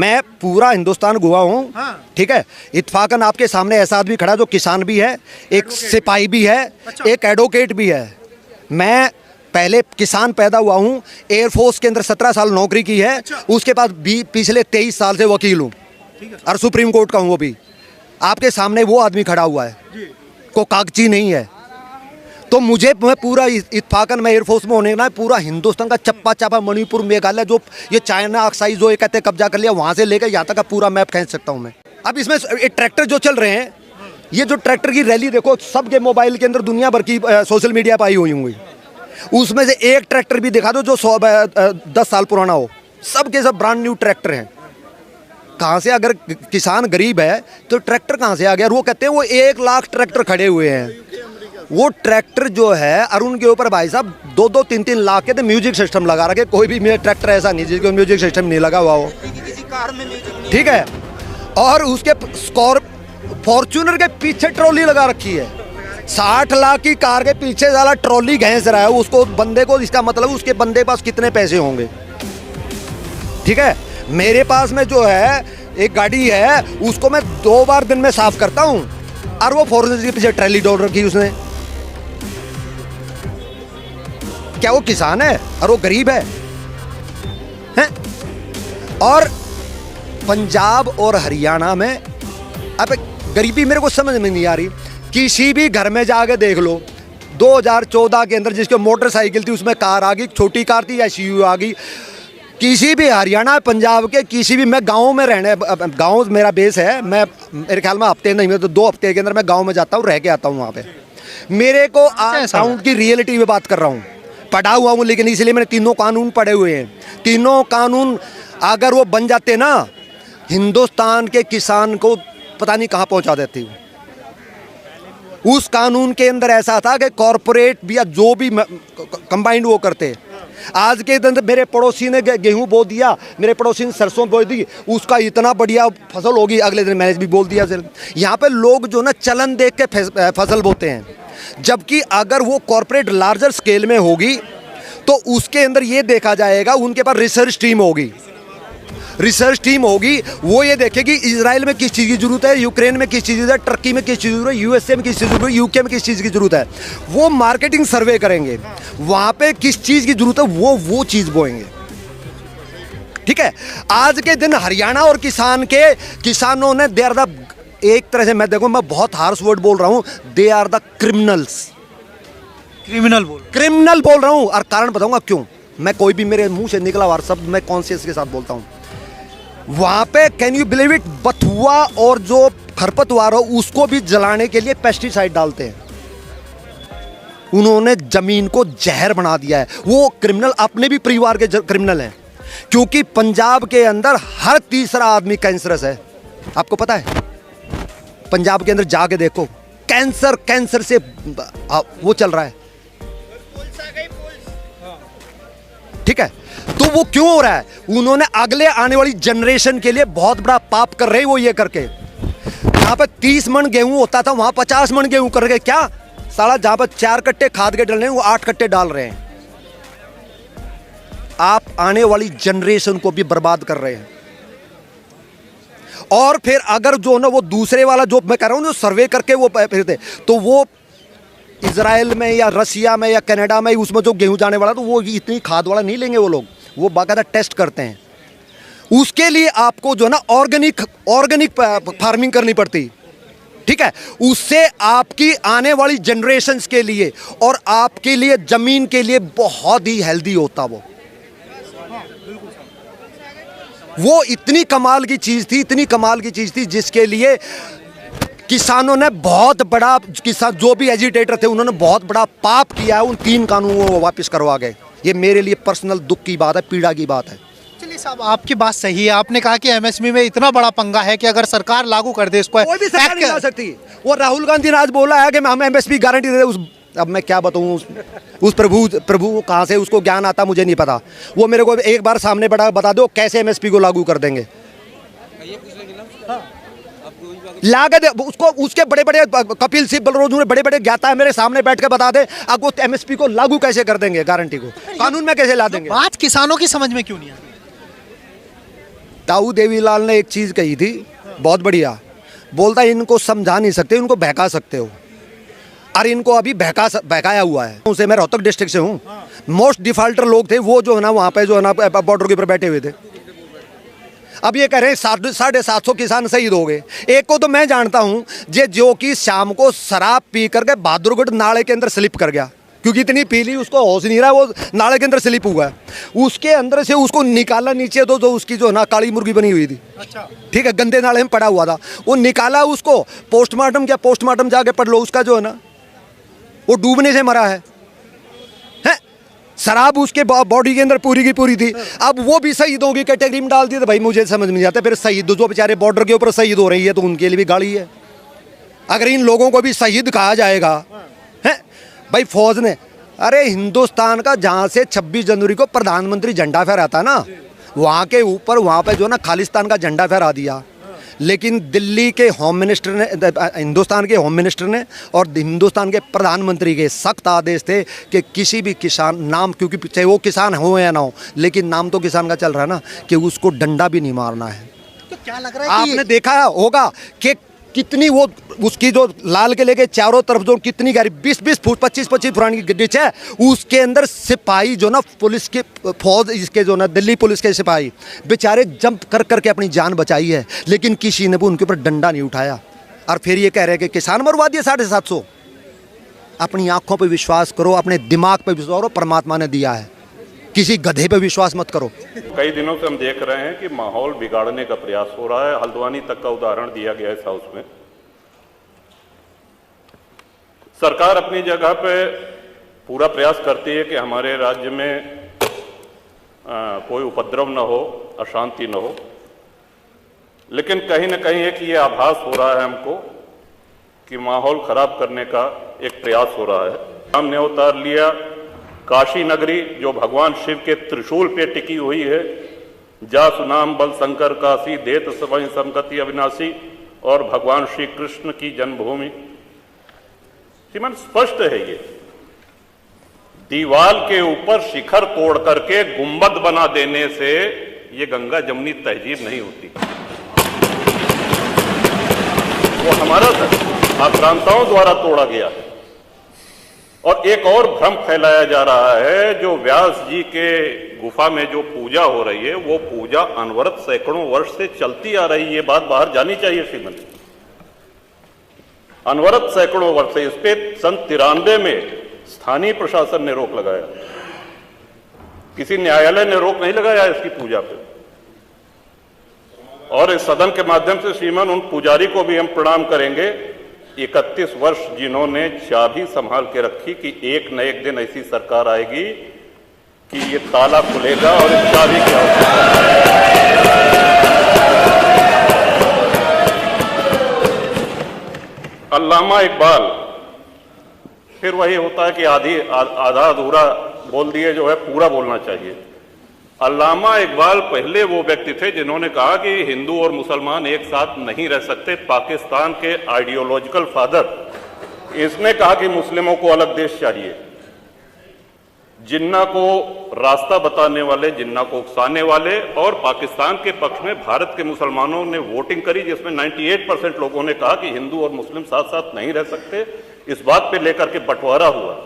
मैं पूरा हिंदुस्तान घुमा हूँ। हाँ। ठीक है, इत्फाकन आपके सामने ऐसा आदमी खड़ा जो किसान भी है, एक सिपाही भी है, अच्छा। एक एडवोकेट भी है। मैं पहले किसान पैदा हुआ हूँ, एयरफोर्स के अंदर 17 साल नौकरी की है। अच्छा। उसके बाद पिछले 23 साल से वकील हूँ और सुप्रीम कोर्ट का हूँ। वो भी आपके सामने वो आदमी खड़ा हुआ है, को कागजी नहीं है। तो मैं पूरा इत्फाकन मैं एयरफोर्स में होने ना पूरा हिंदुस्तान का चप्पा चापा, मणिपुर, मेघालय, जो ये चाइना अक्साई जो ये कहते हैं कब्जा कर लिया, वहाँ से लेकर यहाँ तक का पूरा मैप खींच सकता हूँ मैं। अब इसमें ये ट्रैक्टर जो चल रहे हैं, ये जो ट्रैक्टर की रैली देखो, सबके मोबाइल के अंदर दुनिया भर की सोशल मीडिया पर आई हुई होंगी। उसमें से एक ट्रैक्टर भी दिखा दो जो 10 साल पुराना हो। सब के सब ब्रांड न्यू ट्रैक्टर हैं। कहाँ से, अगर किसान गरीब है तो ट्रैक्टर कहाँ से आ गया? और वो कहते हैं वो 1 लाख ट्रैक्टर खड़े हुए हैं। वो ट्रैक्टर जो है अरुण के ऊपर भाई साहब 2-2, 3-3 लाख के तो म्यूजिक सिस्टम लगा रखे। कोई भी मेरा ट्रैक्टर ऐसा नहीं जिसको म्यूजिक सिस्टम नहीं लगा हुआ हो। ठीक है, और उसके फॉर्च्यूनर के पीछे ट्रॉली लगा रखी है। 60 लाख की कार के पीछे साला ट्रॉली घैंस रहा है उसको बंदे को। इसका मतलब उसके बंदे के पास कितने पैसे होंगे? ठीक है, मेरे पास में जो है एक गाड़ी है, उसको मैं 2 बार दिन में साफ करता हूँ, और वो फॉर्च्यूनर के पीछे ट्रॉली डाल रखी उसने। क्या वो किसान है और वो गरीब है? हैं? और पंजाब और हरियाणा में अब गरीबी मेरे को समझ में नहीं आ रही। किसी भी घर में जाके देख लो, 2014 के अंदर जिसके मोटरसाइकिल थी उसमें कार आ गई, छोटी कार थी, एसयूवी आ गई। किसी भी हरियाणा पंजाब के किसी भी, मैं गांव में रहने, गांव मेरा बेस है, मैं मेरे ख्याल में हफ्ते नहीं, मैं तो 2 हफ्ते के अंदर मैं गांव में जाता हूँ, रह के आता हूँ वहाँ पे। मेरे को गाँव की रियलिटी में बात कर रहा हूँ, पढ़ा हुआ हूँ, लेकिन इसलिए मैंने तीनों कानून पढ़े हुए हैं। तीनों कानून अगर वो बन जाते ना, हिंदुस्तान के किसान को पता नहीं कहाँ पहुँचा देती। उस कानून के अंदर ऐसा था कि कॉरपोरेट भी या जो भी कंबाइंड वो करते। आज के दिन मेरे पड़ोसी ने गेहूं बो दिया, मेरे पड़ोसी ने सरसों बो दी, उसका इतना बढ़िया फसल होगी, अगले दिन मैंने भी बोल दिया। यहाँ पे लोग जो ना चलन देख के फसल बोते हैं, जबकि अगर वो कॉरपोरेट लार्जर स्केल में होगी तो उसके अंदर ये देखा जाएगा, उनके पास रिसर्च टीम होगी। वो ये देखेगी इजराइल में किस चीज़ की जरूरत है, यूक्रेन में किस चीज़ की जरूरत है, टर्की में किस चीज़ की जरूरत है, यूएसए में किस चीज़ की जरूरत है, यूके में किस चीज़ की जरूरत है। वो मार्केटिंग सर्वे करेंगे, वहाँ पे किस चीज़ की जरूरत है वो चीज़ बोएंगे। ठीक है, आज के दिन हरियाणा और किसानों ने, दे आर द, एक तरह से मैं देखो, मैं बहुत हार्श वर्ड बोल रहा हूँ, दे आर द क्रिमिनल बोल रहा हूँ। और कारण बताऊंगा क्यों। मैं कोई भी मेरे मुंह से निकला हुआ शब्द मैं कॉन्शियस के साथ बोलता हूँ। वहां पे कैन यू बिलीव इट, बथुआ और जो खरपतवार हो उसको भी जलाने के लिए पेस्टिसाइड डालते हैं। उन्होंने जमीन को जहर बना दिया है। वो क्रिमिनल अपने भी परिवार के क्रिमिनल हैं, क्योंकि पंजाब के अंदर हर तीसरा आदमी कैंसरस है। आपको पता है? पंजाब के अंदर जाके देखो, कैंसर से वो चल रहा है। ठीक है, तो वो क्यों हो रहा है? उन्होंने अगले आने वाली जनरेशन के लिए बहुत बड़ा पाप कर रहे हैं वो ये करके। जहां पर 30 मन गेहूं होता था वहां 50 मन गेहूं करके, क्या साला, जहां पर 4 कट्टे खाद के डालने वो 8 कट्टे डाल रहे हैं। आप आने वाली जनरेशन को भी बर्बाद कर रहे हैं। और फिर अगर जो ना वो दूसरे वाला जो मैं कह रहा हूं, जो सर्वे करके वो फिरते, तो वो इजराइल में या रसिया में या कनाडा में उसमें जो गेहूं जाने वाला, तो वो इतनी खाद वाला नहीं लेंगे वो लोग। वो बाकायदा टेस्ट करते हैं। उसके लिए आपको जो ना ऑर्गेनिक फार्मिंग करनी पड़ती। ठीक है, उससे आपकी आने वाली जनरेशन्स के लिए और आपके लिए जमीन के लिए बहुत ही हेल्दी होता। वो इतनी कमाल की चीज थी जिसके लिए किसानों ने बहुत बड़ा, किसान जो भी एजिटेटर थे उन्होंने बहुत बड़ा पाप किया है। उन 3 कानूनों को वापस करवा गए। ये मेरे लिए पर्सनल दुख की बात है, पीड़ा की बात है। चलिए साहब, आपकी बात सही है। आपने कहा कि एमएसपी में इतना बड़ा पंगा है कि अगर सरकार लागू कर दे इसको, कोई भी सरकार नहीं ला सकती। वो राहुल गांधी ने आज बोला है कि हम एमएसपी गारंटी दे दे। अब मैं क्या बताऊं, उस प्रभु कहाँ से उसको ज्ञान आता मुझे नहीं पता। वो मेरे को एक बार सामने बता दो कैसे एमएसपी को लागू कर देंगे। लागत उसको, उसके बड़े बड़े कपिल सिब्बल रोज बड़े ज्ञाता है, मेरे सामने बैठ के बता दे अब वो एमएसपी को लागू कैसे कर देंगे, गारंटी को कानून में कैसे ला देंगे। बात किसानों की समझ में क्यों नहीं आती? ताऊ देवीलाल ने एक चीज़ कही थी बहुत बढ़िया, बोलता इनको समझा नहीं सकते, इनको बहका सकते हो, और इनको अभी बहकाया हुआ है। उसे मैं रोहतक डिस्ट्रिक्ट से हूँ। मोस्ट डिफाल्टर लोग थे वो जो है ना वहाँ पे जो है ना बॉर्डर के ऊपर बैठे हुए थे। अब ये कह रहे हैं 750 किसान शहीद हो गए। एक को तो मैं जानता हूँ जो कि शाम को शराब पी करके बहादुरगढ़ नाले के अंदर स्लिप कर गया, क्योंकि इतनी पी ली उसको होश नहीं रहा, वो नाले के अंदर स्लिप हुआ है। उसके अंदर से उसको निकाला नीचे, तो जो उसकी जो है ना काली मुर्गी बनी हुई थी, अच्छा, ठीक है, गंदे नाले में पड़ा हुआ था, वो निकाला, उसको पोस्टमार्टम क्या, पोस्टमार्टम जाके पढ़ लो, उसका जो है ना वो डूबने से मरा है। शराब उसके बॉडी के अंदर पूरी की पूरी थी। अब वो भी शहीदों की कैटेगरी में डाल दिया, तो भाई मुझे समझ में नहीं आता। फिर शहीद जो बेचारे बॉर्डर के ऊपर शहीद हो रही है, तो उनके लिए भी गाली है। अगर इन लोगों को भी शहीद कहा जाएगा, है भाई फौज ने, अरे हिंदुस्तान का जहाँ से 26 जनवरी को प्रधानमंत्री झंडा फहराता ना, वहाँ के ऊपर वहाँ पे जो ना खालिस्तान का झंडा फहरा दिया। लेकिन दिल्ली के होम मिनिस्टर ने, हिंदुस्तान के होम मिनिस्टर ने और हिंदुस्तान के प्रधानमंत्री के सख्त आदेश थे कि किसी भी किसान नाम, क्योंकि चाहे वो किसान हो या ना हो, लेकिन नाम तो किसान का चल रहा है ना, कि उसको डंडा भी नहीं मारना है। तो क्या लग रहा है आपने देखा होगा कि कितनी वो उसकी जो लाल किले के चारों तरफ जो कितनी गहरी 20-20 फुट 25-25 फुट की डिच है, उसके अंदर सिपाही जो ना पुलिस के फौज इसके जो ना दिल्ली पुलिस के सिपाही बेचारे जंप कर करके अपनी जान बचाई है, लेकिन किसी ने भी उनके ऊपर डंडा नहीं उठाया। और फिर ये कह रहे हैं कि किसान मरवा दिए 750। अपनी आंखों पर विश्वास करो, अपने दिमाग पर विश्वास करो, परमात्मा ने दिया है, किसी गधे पे विश्वास मत करो। कई दिनों से हम देख रहे हैं कि माहौल बिगाड़ने का प्रयास हो रहा है। हल्द्वानी तक का उदाहरण दिया गया इस हाउस में। सरकार अपनी जगह पे पूरा प्रयास करती है कि हमारे राज्य में कोई उपद्रव न हो, अशांति न हो, लेकिन कहीं न कहीं एक ये आभास हो रहा है हमको कि माहौल खराब करने का एक प्रयास हो रहा है। हमने उतार लिया काशी नगरी जो भगवान शिव के त्रिशूल पे टिकी हुई है, जा सुनाम बल शंकर काशी, देत सबहि संगति अविनाशी, और भगवान श्री कृष्ण की जन्मभूमि। श्रीमान स्पष्ट है, ये दीवाल के ऊपर शिखर तोड़ करके गुंबद बना देने से ये गंगा जमुनी तहजीब नहीं होती। वो हमारा आक्रांताओं द्वारा तोड़ा गया है। और एक और भ्रम फैलाया जा रहा है, जो व्यास जी के गुफा में जो पूजा हो रही है, वो पूजा अनवरत सैकड़ों वर्ष से चलती आ रही है। ये बात बाहर जानी चाहिए श्रीमन। अनवरत सैकड़ों वर्ष से, इस पे सन 93 में स्थानीय प्रशासन ने रोक लगाया, किसी न्यायालय ने रोक नहीं लगाया इसकी पूजा पे। और इस सदन के माध्यम से श्रीमान उन पुजारी को भी हम प्रणाम करेंगे, 31 वर्ष जिन्होंने चाबी संभाल के रखी कि एक न एक दिन ऐसी सरकार आएगी कि ये ताला खुलेगा और इस चाबी की आवश्यकता। अल्लामा इकबाल, फिर वही होता है कि आधा अधूरा बोल दिए जो है पूरा बोलना चाहिए। अल्लामा इकबाल पहले वो व्यक्ति थे जिन्होंने कहा कि हिंदू और मुसलमान एक साथ नहीं रह सकते। पाकिस्तान के आइडियोलॉजिकल फादर, इसने कहा कि मुस्लिमों को अलग देश चाहिए। जिन्ना को रास्ता बताने वाले, जिन्ना को उकसाने वाले, और पाकिस्तान के पक्ष में भारत के मुसलमानों ने वोटिंग करी, जिसमें 98% लोगों ने कहा कि हिंदू और मुस्लिम साथ साथ नहीं रह सकते। इस बात पे लेकर के बंटवारा हुआ,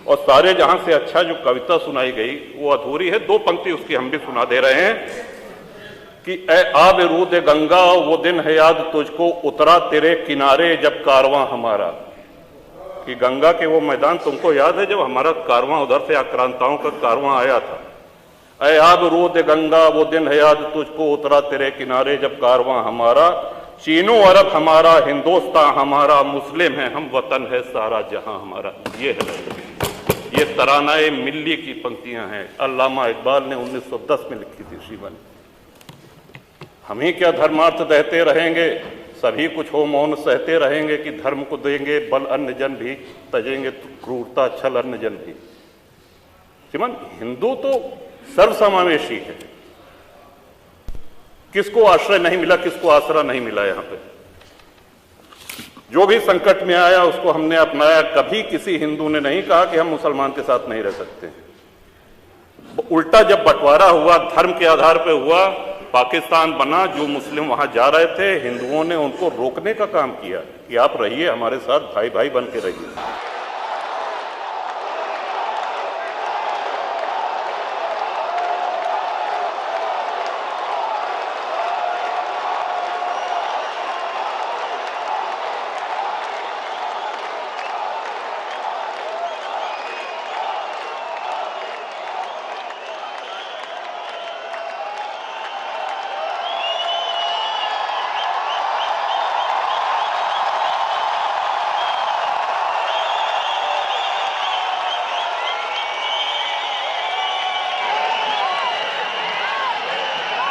और सारे जहां से अच्छा जो कविता सुनाई गई वो अधूरी है। 2 पंक्ति उसकी हम भी सुना दे रहे हैं कि ए आब रूद गंगा, वो दिन है याद तुझको, उतरा तेरे किनारे जब कारवां हमारा। कि गंगा के वो मैदान तुमको याद है जब हमारा कारवां उधर से आक्रांताओं का कारवां आया था। ए आब रूद गंगा, वो दिन है याद तुझको, उतरा तेरे किनारे जब कारवां हमारा। चीनो अरब हमारा, हिंदुस्तान हमारा, मुस्लिम है हम, वतन है सारा जहां हमारा। ये है, ये तरानाए मिल्ली की पंक्तियां हैं, अल्लामा इकबाल ने 1910 में लिखी थी श्रीमान। हम ही क्या धर्मार्थ दहते रहेंगे, सभी कुछ हो मौन सहते रहेंगे, कि धर्म को देंगे बल अन्य जन भी, तजेंगे क्रूरता छल अन्य जन भी। श्रीमान, हिंदू तो सर्वसमावेशी है, किसको आश्रय नहीं मिला, किसको आसरा नहीं मिला। यहां पे जो भी संकट में आया उसको हमने अपनाया। कभी किसी हिंदू ने नहीं कहा कि हम मुसलमान के साथ नहीं रह सकते। उल्टा जब बंटवारा हुआ, धर्म के आधार पर हुआ, पाकिस्तान बना, जो मुस्लिम वहां जा रहे थे, हिंदुओं ने उनको रोकने का काम किया कि आप रहिए हमारे साथ, भाई भाई बन के रहिए।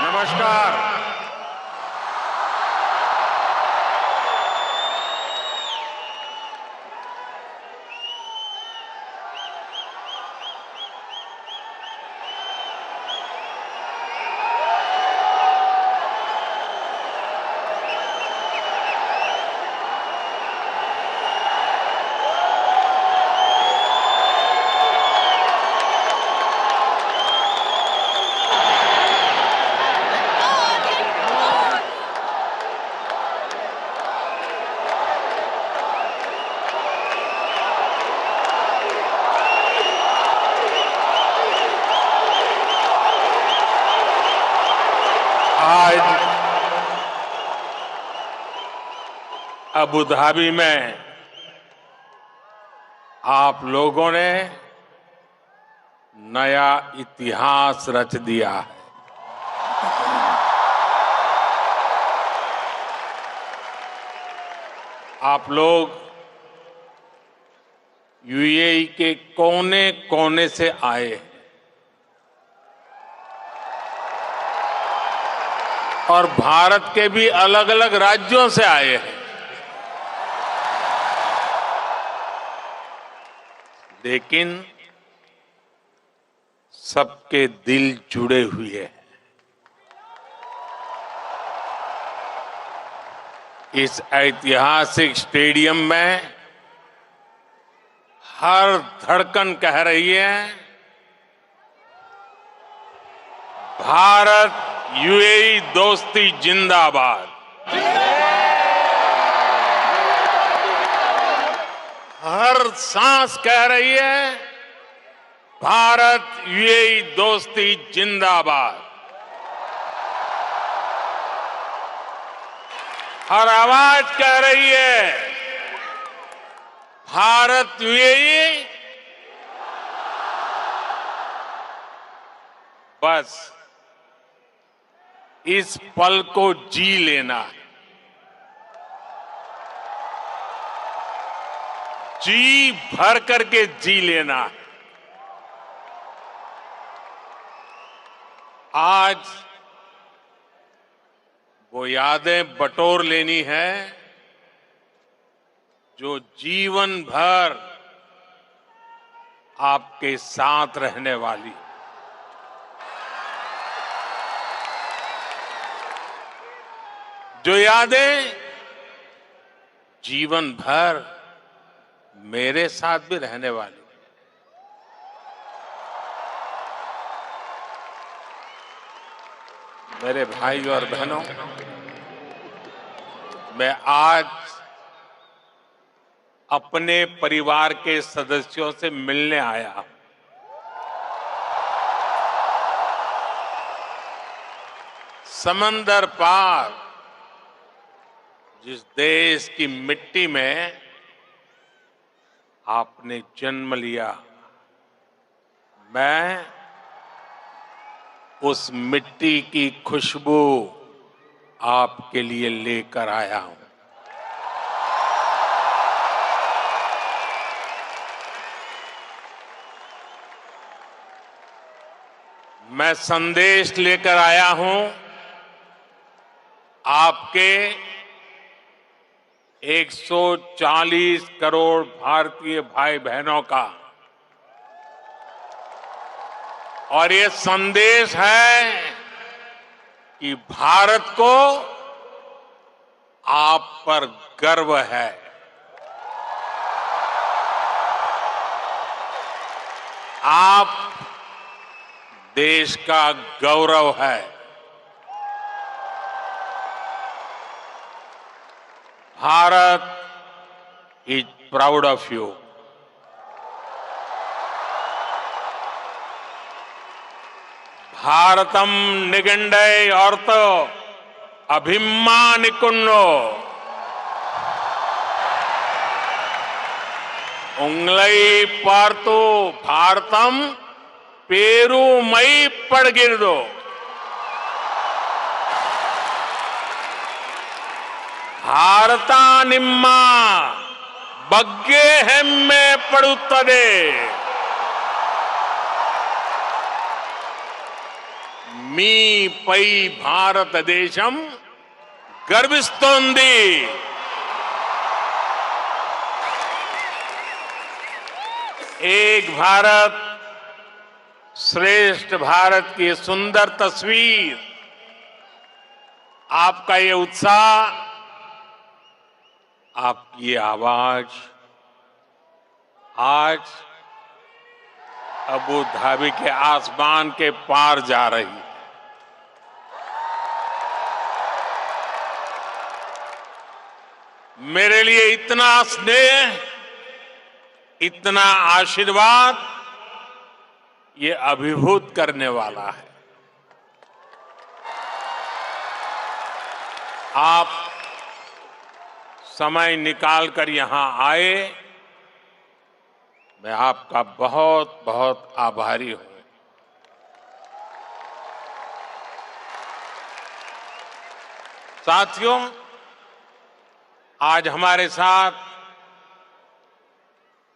नमस्कार। आज अबू धाबी में आप लोगों ने नया इतिहास रच दिया है। आप लोग यूएई के कोने कोने से आए हैं और भारत के भी अलग अलग राज्यों से आए हैं, लेकिन सबके दिल जुड़े हुए हैं। इस ऐतिहासिक स्टेडियम में हर धड़कन कह रही है, भारत यूएई दोस्ती जिंदाबाद। हर सांस कह रही है, भारत यूएई दोस्ती जिंदाबाद। हर आवाज कह रही है, भारत यूएई बस इस पल को जी लेना है, जी भर करके जी लेना है। आज वो यादें बटोर लेनी है जो जीवन भर आपके साथ रहने वाली। जो यादें जीवन भर मेरे साथ भी रहने वाली। मेरे भाई और बहनों, मैं आज अपने परिवार के सदस्यों से मिलने आया हूं। समंदर पार जिस देश की मिट्टी में आपने जन्म लिया, मैं उस मिट्टी की खुशबू आपके लिए लेकर आया हूं। मैं संदेश लेकर आया हूं आपके 140 करोड़ भारतीय भाई बहनों का, और ये संदेश है कि भारत को आप पर गर्व है। आप देश का गौरव है। Bharat is proud of you. Bharatam निगंडय अर्थ अभिमानिकुन्नो उंगलई पार्तो भारतम पेरू मई पड़गिरदो भारता निम्मा बग्गे हेम्मे पड़ुत्तदे मी पै भारत देशम गर्विस्तोंदी एक भारत श्रेष्ठ भारत की सुंदर तस्वीर, आपका ये उत्साह, आपकी आवाज आज अबू धाबी के आसमान के पार जा रही है। मेरे लिए इतना स्नेह, इतना आशीर्वाद, ये अभिभूत करने वाला है। आप समय निकालकर यहां आए, मैं आपका बहुत बहुत आभारी हूं। साथियों, आज हमारे साथ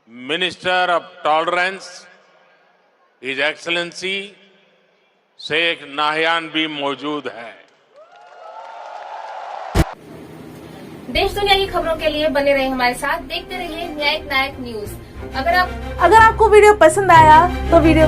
minister of tolerance his excellency Sheikh Nahyan भी मौजूद है। देश दुनिया की खबरों के लिए बने रहे हमारे साथ, देखते रहिए न्यायिक नायक न्यूज। अगर आपको वीडियो पसंद आया तो वीडियो